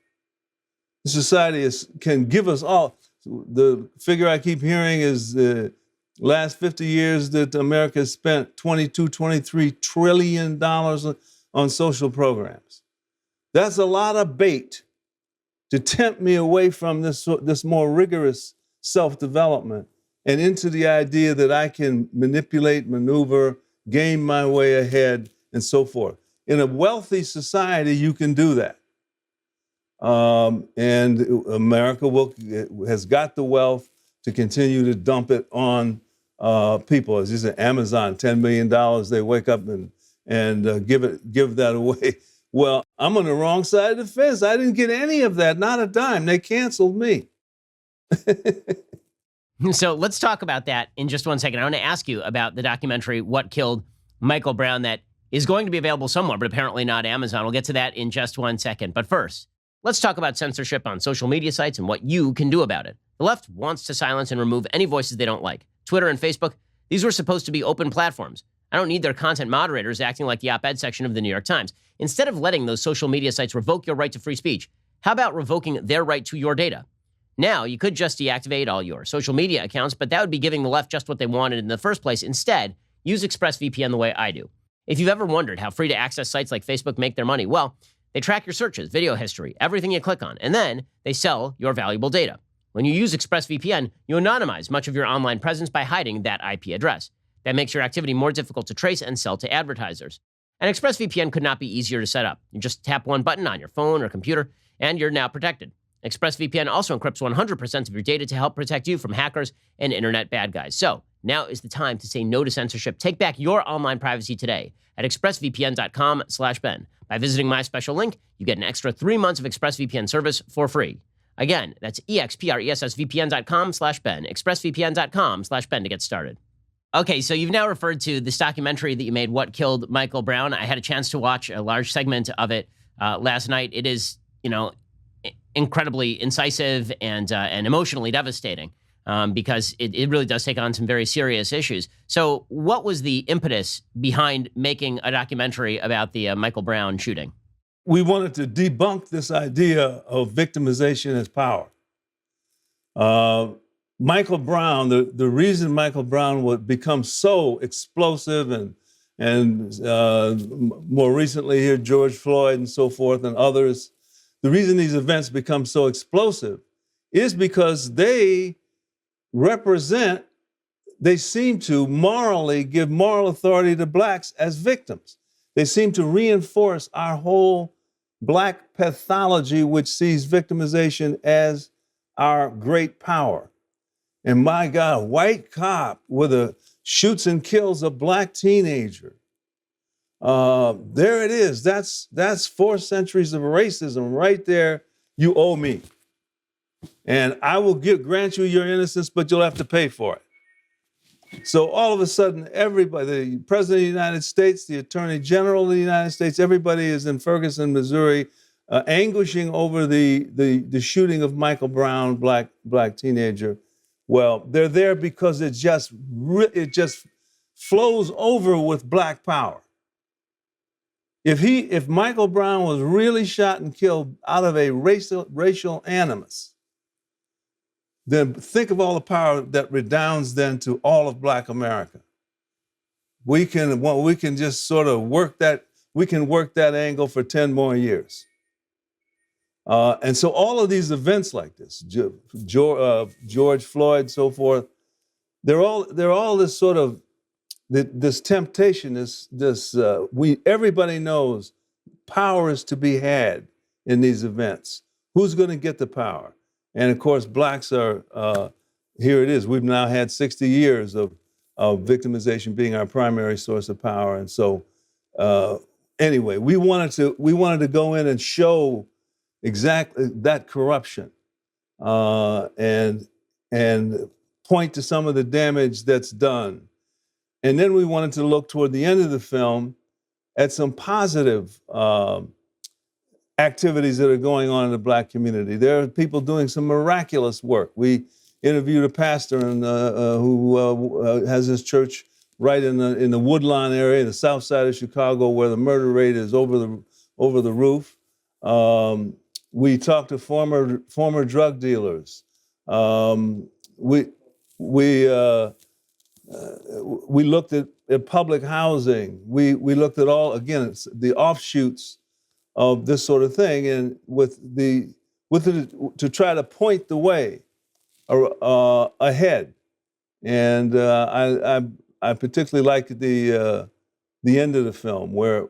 The society can give us all. The figure I keep hearing is the last 50 years that America has spent $23 trillion on social programs. That's a lot of bait to tempt me away from this more rigorous self-development and into the idea that I can manipulate, maneuver, game my way ahead, and so forth. In a wealthy society, you can do that. And America has got the wealth to continue to dump it on people. As you said, Amazon, $10 million, they wake up and give that away. Well, I'm on the wrong side of the fence. I didn't get any of that, not a dime. They canceled me. So let's talk about that in just one second. I want to ask you about the documentary, What Killed Michael Brown, that is going to be available somewhere, but apparently not Amazon. We'll get to that in just 1 second. But first, let's talk about censorship on social media sites and what you can do about it. The left wants to silence and remove any voices they don't like. Twitter and Facebook, these were supposed to be open platforms. I don't need their content moderators acting like the op-ed section of the New York Times. Instead of letting those social media sites revoke your right to free speech, how about revoking their right to your data? Now, you could just deactivate all your social media accounts, but that would be giving the left just what they wanted in the first place. Instead, use ExpressVPN the way I do. If you've ever wondered how free-to-access sites like Facebook make their money, well, they track your searches, video history, everything you click on, and then they sell your valuable data. When you use ExpressVPN, you anonymize much of your online presence by hiding that IP address. That makes your activity more difficult to trace and sell to advertisers. And ExpressVPN could not be easier to set up. You just tap one button on your phone or computer, and you're now protected. ExpressVPN also encrypts 100% of your data to help protect you from hackers and internet bad guys. So now is the time to say no to censorship. Take back your online privacy today at expressvpn.com/Ben. By visiting my special link, you get an extra 3 months of ExpressVPN service for free. Again, that's expressvpn.com/Ben, expressvpn.com/Ben to get started. Okay, so you've now referred to this documentary that you made, What Killed Michael Brown. I had a chance to watch a large segment of it last night. It is, incredibly incisive and emotionally devastating because it really does take on some very serious issues. So what was the impetus behind making a documentary about the Michael Brown shooting? We wanted to debunk this idea of victimization as power. Michael Brown, the reason Michael Brown would become so explosive and more recently here, George Floyd and so forth and others, the reason these events become so explosive is because they seem to morally give moral authority to blacks as victims. They seem to reinforce our whole black pathology, which sees victimization as our great power. And my God, a white cop shoots and kills a black teenager. There it is. That's 4 centuries of racism right there. You owe me. And I will grant you your innocence, but you'll have to pay for it. So all of a sudden, everybody, the President of the United States, the Attorney General of the United States, everybody is in Ferguson, Missouri, anguishing over the shooting of Michael Brown, black teenager. Well, they're there because it just flows over with black power. If Michael Brown was really shot and killed out of a racial animus, then think of all the power that redounds then to all of Black America. We can just sort of work that angle for 10 more years. And so all of these events like this, George Floyd, so forth, they're all this sort of this temptation. Everybody knows power is to be had in these events. Who's going to get the power? And of course, blacks are. Here it is. We've now had 60 years of victimization being our primary source of power, and so anyway, we wanted to go in and show exactly that corruption, and point to some of the damage that's done. And then we wanted to look toward the end of the film at some positive activities that are going on in the Black community. There are people doing some miraculous work. We interviewed a pastor who has his church right in the Woodlawn area, the south side of Chicago, where the murder rate is over the roof. We talked to former drug dealers. We looked at public housing. We looked at all, again, the offshoots of this sort of thing, and to try to point the way ahead. And I particularly liked the end of the film where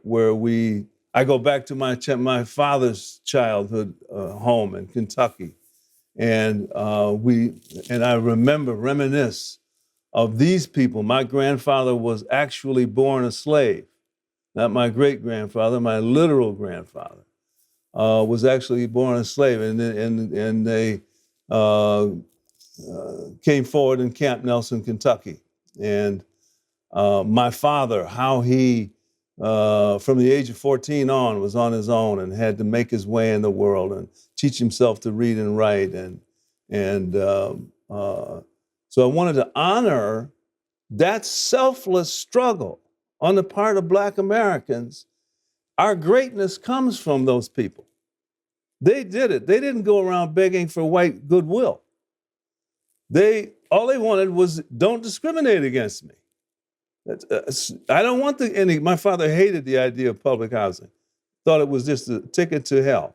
I go back to my father's childhood home in Kentucky, and I reminisce of these people. My grandfather was actually born a slave. Not my great-grandfather, my literal grandfather was actually born a slave, and they came forward in Camp Nelson, Kentucky. And my father, how he, from the age of 14 on, was on his own and had to make his way in the world and teach himself to read and write. So I wanted to honor that selfless struggle on the part of Black Americans. Our greatness comes from those people. They did it. They didn't go around begging for white goodwill. All they wanted was, don't discriminate against me. I don't want my father hated the idea of public housing. Thought it was just a ticket to hell.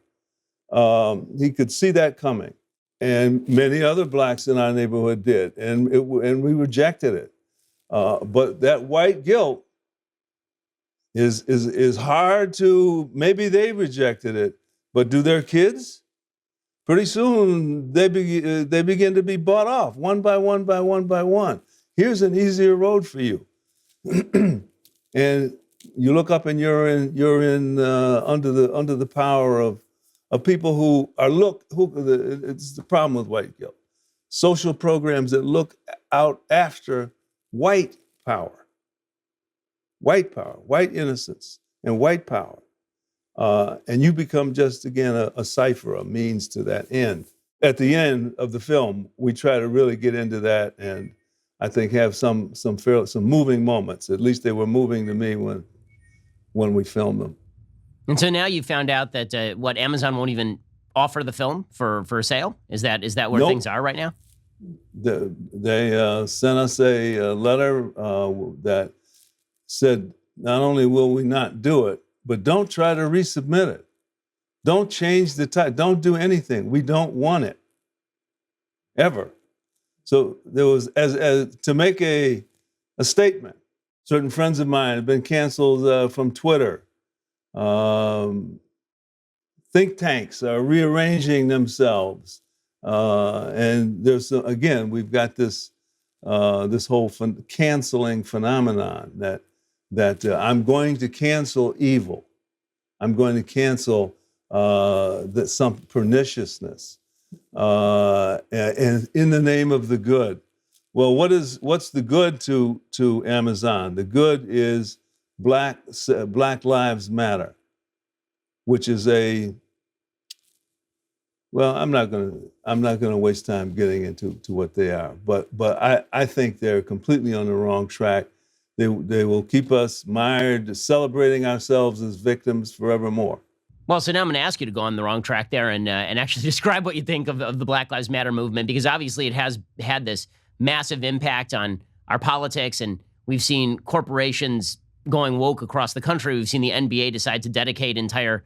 He could see that coming. And many other blacks in our neighborhood did. And we rejected it. But that white guilt is hard to, maybe they rejected it, but do their kids? Pretty soon they begin to be bought off one by one by one by one. Here's an easier road for you. And you look up and you're in under the power of people who it's the problem with white guilt. Social programs that look out after white power, white innocence, and white power. And you become just, again, a cipher, a means to that end. At the end of the film, we try to really get into that, and I think have some moving moments. At least they were moving to me when we filmed them. And so now you found out that Amazon won't even offer the film for sale? Is that where Nope. things are right now? They sent us a letter that said, not only will we not do it, but don't try to resubmit it. Don't change the title. Don't do anything. We don't want it, ever. So there was, as to make a statement. Certain friends of mine have been canceled from Twitter. Think tanks are rearranging themselves. And there's, again, we've got this whole canceling phenomenon that I'm going to cancel evil. I'm going to cancel some perniciousness, and in the name of the good. Well, what's the good to Amazon? The good is Black Lives Matter, which is a Well, I'm not gonna waste time getting into what they are, but I think they're completely on the wrong track. They will keep us mired, celebrating ourselves as victims forevermore. Well, so now I'm going to ask you to go on the wrong track there and actually describe what you think of the Black Lives Matter movement, because obviously it has had this massive impact on our politics, and we've seen corporations going woke across the country. We've seen the NBA decide to dedicate entire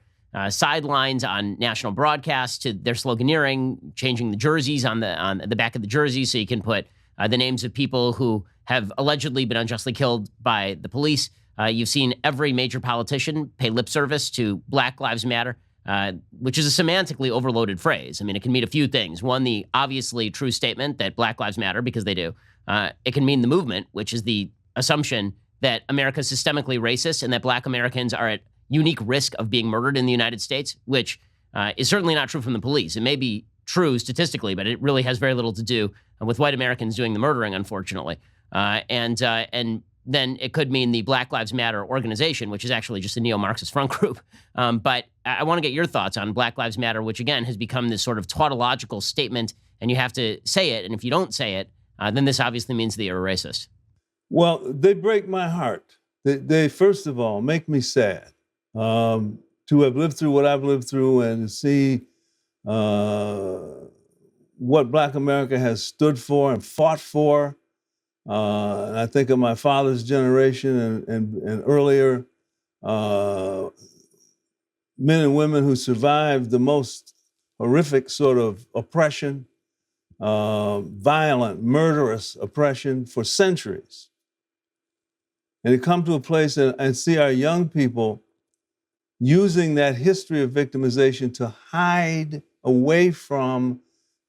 sidelines on national broadcasts to their sloganeering, changing the jerseys on the back of the jersey so you can put the names of people who have allegedly been unjustly killed by the police. You've seen every major politician pay lip service to Black Lives Matter, which is a semantically overloaded phrase. I mean, it can mean a few things. One, the obviously true statement that Black Lives Matter, because they do. It can mean the movement, which is the assumption that America is systemically racist and that Black Americans are at unique risk of being murdered in the United States, which is certainly not true from the police. It may be true statistically, but it really has very little to do with white Americans doing the murdering, unfortunately. And then it could mean the Black Lives Matter organization, which is actually just a neo-Marxist front group. But I want to get your thoughts on Black Lives Matter, which again has become this sort of tautological statement, and you have to say it. And if you don't say it, then this obviously means that you're a racist. Well, they break my heart. They first of all make me sad to have lived through what I've lived through and to see what Black America has stood for and fought for. And I think of my father's generation and earlier men and women who survived the most horrific sort of oppression, violent, murderous oppression for centuries. And to come to a place and see our young people using that history of victimization to hide away from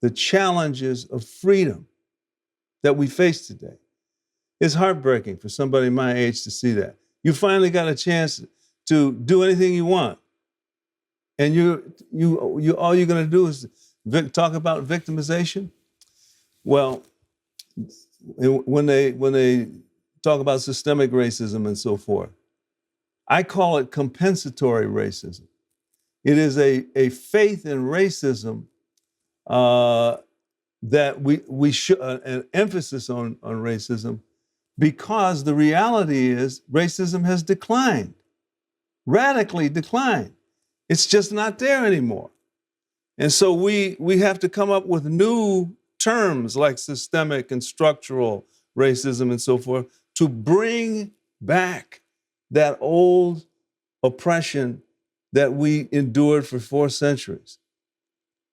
the challenges of freedom that we face today. It's heartbreaking for somebody my age to see that. You finally got a chance to do anything you want. And all you're going to do is talk about victimization. Well, when they talk about systemic racism and so forth, I call it compensatory racism. It is a faith in racism that we should, an emphasis on racism, because the reality is racism has declined, radically declined. It's just not there anymore. And so we have to come up with new terms like systemic and structural racism and so forth to bring back that old oppression that we endured for 4 centuries.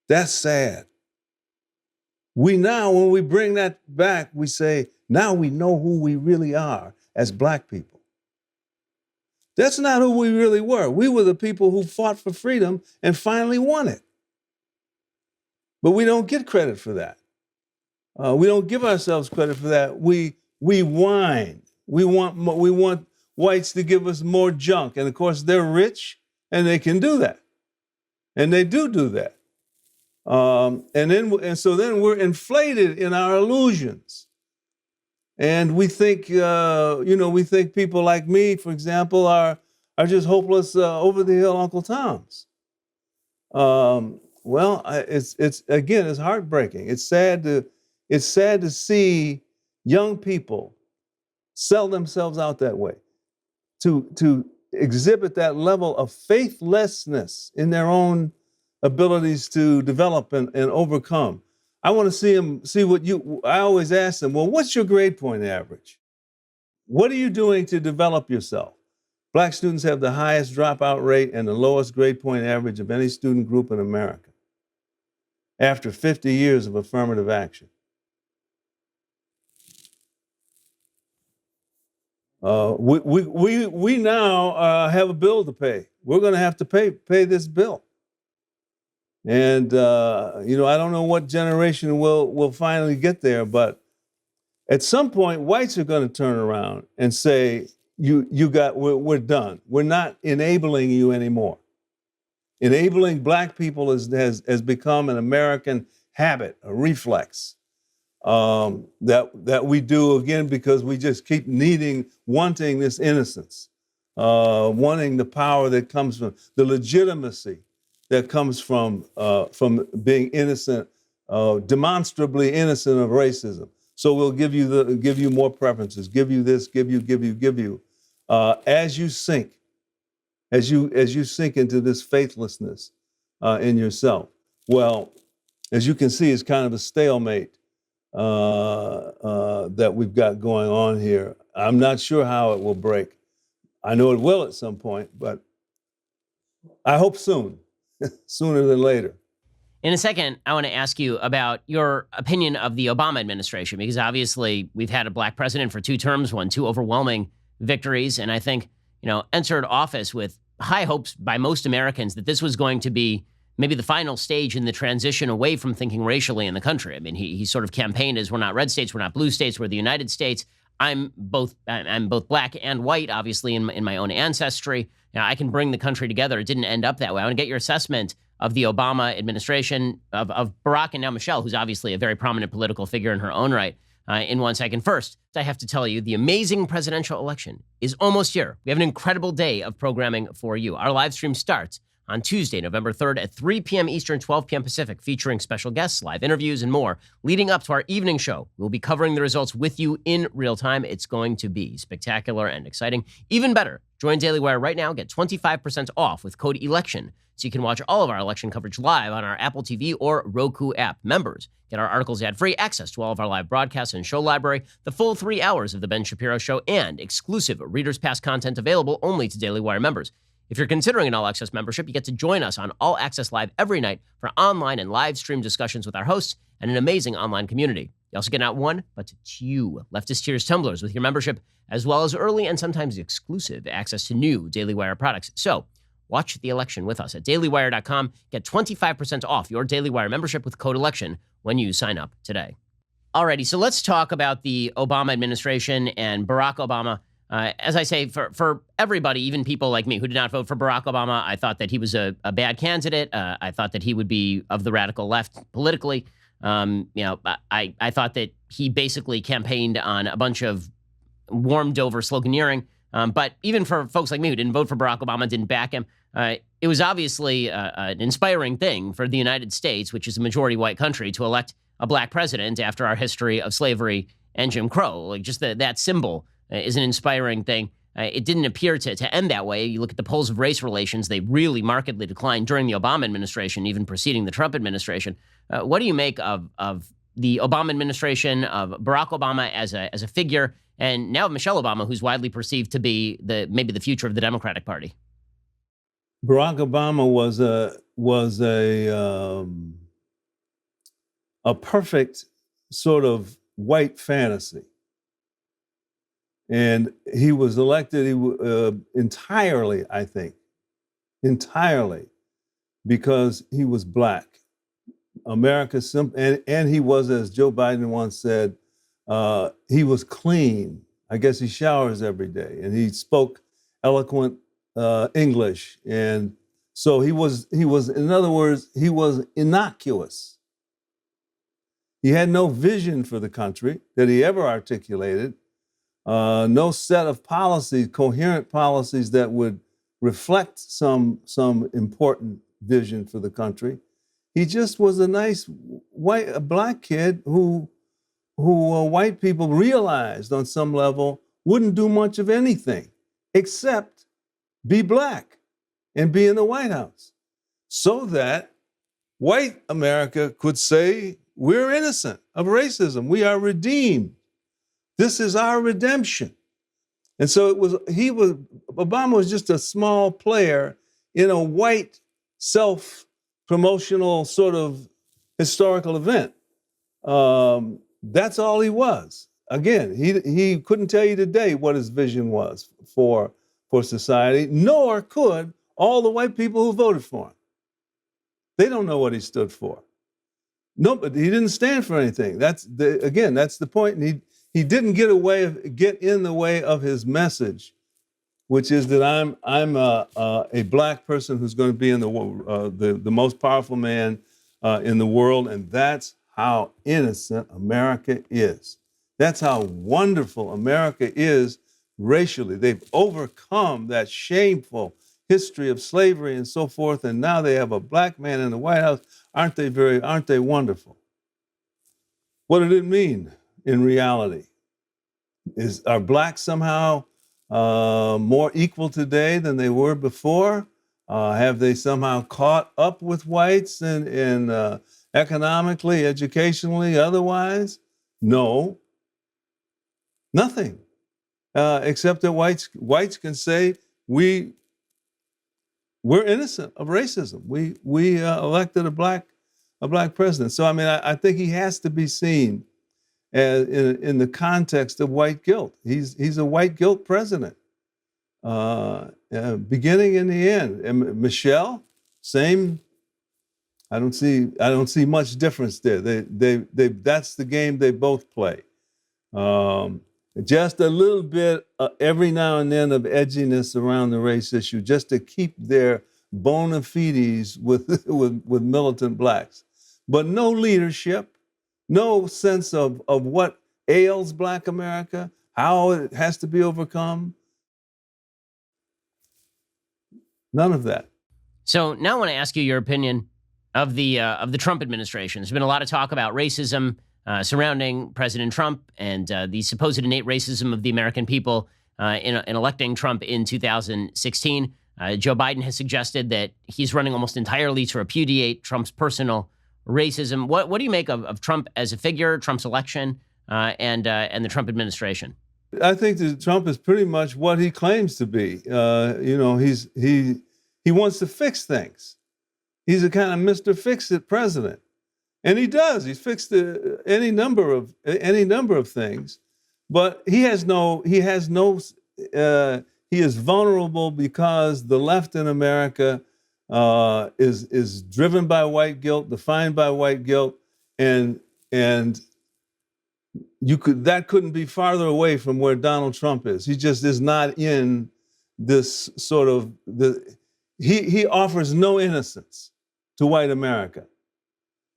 That's sad. We now, when we bring that back, we say, now we know who we really are as Black people. That's not who we really were. We were the people who fought for freedom and finally won it. But we don't get credit for that. We don't give ourselves credit for that. We whine. We want whites to give us more junk. And of course, they're rich and they can do that. And they do that. And so then we're inflated in our illusions. And we think, we think people like me, for example, are just hopeless, over the hill Uncle Toms. It's heartbreaking. It's sad to see young people sell themselves out that way, to exhibit that level of faithlessness in their own abilities to develop and overcome. I want to I always ask them, well, what's your grade point average? What are you doing to develop yourself? Black students have the highest dropout rate and the lowest grade point average of any student group in America after 50 years of affirmative action. We now have a bill to pay. We're going to have to pay this bill. And, I don't know what generation will finally get there, but at some point, whites are going to turn around and say, we're done. We're not enabling you anymore. Enabling Black people has become an American habit, a reflex that we do, again, because we just keep wanting this innocence, wanting the power that comes from the legitimacy that comes from being innocent, demonstrably innocent of racism. So we'll give you more preferences, give you this, give you. As you sink into this faithlessness in yourself. Well, as you can see, it's kind of a stalemate that we've got going on here. I'm not sure how it will break. I know it will at some point, but I hope soon, sooner than later. In a second, I want to ask you about your opinion of the Obama administration, because obviously we've had a black president for 2 terms, won 2 overwhelming victories, and I think, entered office with high hopes by most Americans that this was going to be maybe the final stage in the transition away from thinking racially in the country. I mean, he sort of campaigned as, we're not red states, we're not blue states, we're the United States. I'm both black and white, obviously, in my own ancestry. I can bring the country together. It didn't end up that way. I want to get your assessment of the Obama administration, of Barack and now Michelle, who's obviously a very prominent political figure in her own right, in 1 second. First, I have to tell you, the amazing presidential election is almost here. We have an incredible day of programming for you. Our live stream starts on Tuesday, November 3rd at 3 p.m. Eastern, 12 p.m. Pacific, featuring special guests, live interviews, and more. Leading up to our evening show, we'll be covering the results with you in real time. It's going to be spectacular and exciting. Even better, join Daily Wire right now. Get 25% off with code ELECTION, so you can watch all of our election coverage live on our Apple TV or Roku app. Members get our articles ad-free, access to all of our live broadcasts and show library, the full 3 hours of The Ben Shapiro Show, and exclusive Reader's Pass content available only to Daily Wire members. If you're considering an all-access membership, you get to join us on All Access Live every night for online and live stream discussions with our hosts and an amazing online community. You also get not 1, but 2 Leftist Tears tumblers with your membership, as well as early and sometimes exclusive access to new Daily Wire products. So, watch the election with us at dailywire.com. Get 25% off your Daily Wire membership with code ELECTION when you sign up today. Alrighty, so let's talk about the Obama administration and Barack Obama. As I say, for everybody, even people like me who did not vote for Barack Obama, I thought that he was a bad candidate. I thought that he would be of the radical left politically. I thought that he basically campaigned on a bunch of warmed over sloganeering. But even for folks like me who didn't vote for Barack Obama, didn't back him, it was obviously an inspiring thing for the United States, which is a majority white country, to elect a black president after our history of slavery and Jim Crow. Like, just that symbol is an inspiring thing. It didn't appear to end that way. You look at the polls of race relations, they really markedly declined during the Obama administration, even preceding the Trump administration. What do you make of the Obama administration, of Barack Obama as a figure, and now of Michelle Obama, who's widely perceived to be maybe the future of the Democratic Party? Barack Obama was a perfect sort of white fantasy. And he was elected entirely, I think, because he was black. America, and he was, as Joe Biden once said, he was clean. I guess he showers every day, and he spoke eloquent English. And so he was, in other words, he was innocuous. He had no vision for the country that he ever articulated. No set of policies, coherent policies that would reflect some important vision for the country. He just was a nice black kid who white people realized on some level wouldn't do much of anything except be black and be in the White House, so that white America could say, we're innocent of racism, we are redeemed. This is our redemption. And so Obama was just a small player in a white self-promotional sort of historical event. That's all he was. Again, he couldn't tell you today what his vision was for society, nor could all the white people who voted for him. They don't know what he stood for. No, but he didn't stand for anything. That's the point. And he didn't get in the way of his message, which is that I'm a black person who's going to be in the most powerful man in the world, and that's how innocent America is. That's how wonderful America is racially. They've overcome that shameful history of slavery and so forth, and now they have a black man in the White House. Aren't they wonderful? What did it mean in reality? Are blacks somehow more equal today than they were before? Have they somehow caught up with whites in economically, educationally, otherwise? No, nothing. Except that whites can say we're innocent of racism. We elected a black president. So I mean, I think he has to be seen as in the context of white guilt. He's a white guilt president, beginning and the end. And Michelle, same. I don't see much difference there. They that's the game they both play. Just a little bit every now and then of edginess around the race issue, just to keep their bona fides with militant blacks, but no leadership, no sense of what ails Black America, how it has to be overcome. None of that. So now I want to ask you your opinion of the Trump administration. There's been a lot of talk about racism surrounding President Trump and the supposed innate racism of the American people in electing Trump in 2016. Joe Biden has suggested that he's running almost entirely to repudiate Trump's personal racism. What do you make of Trump as a figure, Trump's election, and the Trump administration? I think that Trump is pretty much what he claims to be. He wants to fix things. He's a kind of Mr. Fix-It president. And he does. He's fixed any number of things, but he is vulnerable because the left in America is driven by white guilt, defined by white guilt, and that couldn't be farther away from where Donald Trump is. He just is not in this sort of he offers no innocence to white America.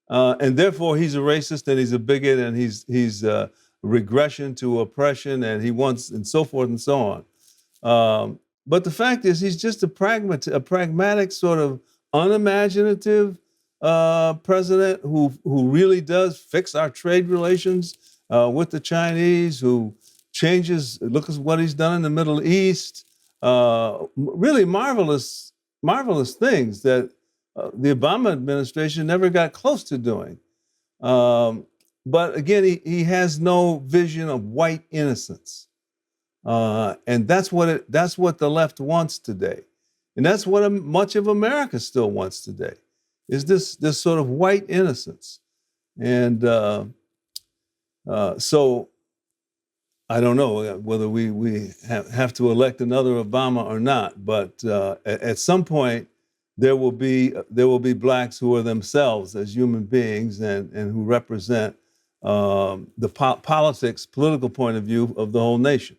And therefore, he's a racist and he's a bigot and he's a regression to oppression and he wants and so forth and so on. But the fact is, he's just a pragmatic sort of unimaginative president who really does fix our trade relations with the Chinese, who changes. Look at what he's done in the Middle East. Really marvelous things that the Obama administration never got close to doing. But again, he has no vision of white innocence. And that's what the left wants today. And that's what much of America still wants today, is this sort of white innocence. And so I don't know whether we have to elect another Obama or not, but at some point, there will be blacks who are themselves as human beings and who represent the political point of view of the whole nation.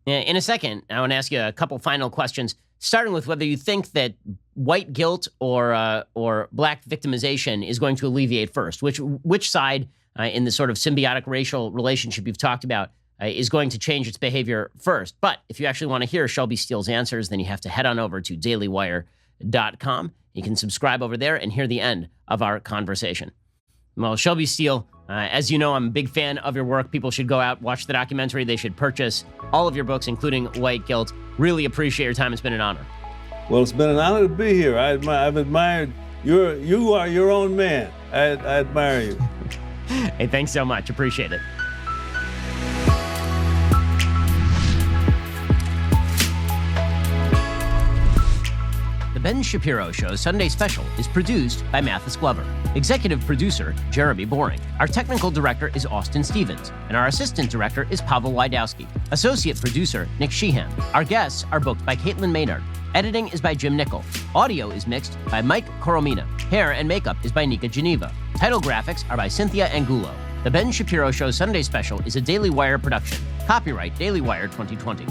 In a second, I want to ask you a couple final questions, starting with whether you think that white guilt or black victimization is going to alleviate first. Which side in the sort of symbiotic racial relationship you've talked about is going to change its behavior first? But if you actually want to hear Shelby Steele's answers, then you have to head on over to dailywire.com. You can subscribe over there and hear the end of our conversation. Well, Shelby Steele, as you know, I'm a big fan of your work. People should go out, watch the documentary. They should purchase all of your books, including White Guilt. Really appreciate your time. It's been an honor. Well, it's been an honor to be here. I've admired you are your own man. I admire you. Hey, thanks so much. Appreciate it. The Ben Shapiro Show's Sunday Special is produced by Mathis Glover. Executive producer, Jeremy Boring. Our technical director is Austin Stevens. And our assistant director is Pavel Wydowski. Associate producer, Nick Sheehan. Our guests are booked by Caitlin Maynard. Editing is by Jim Nickel. Audio is mixed by Mike Coromina. Hair and makeup is by Nika Geneva. Title graphics are by Cynthia Angulo. The Ben Shapiro Show's Sunday Special is a Daily Wire production. Copyright Daily Wire 2020.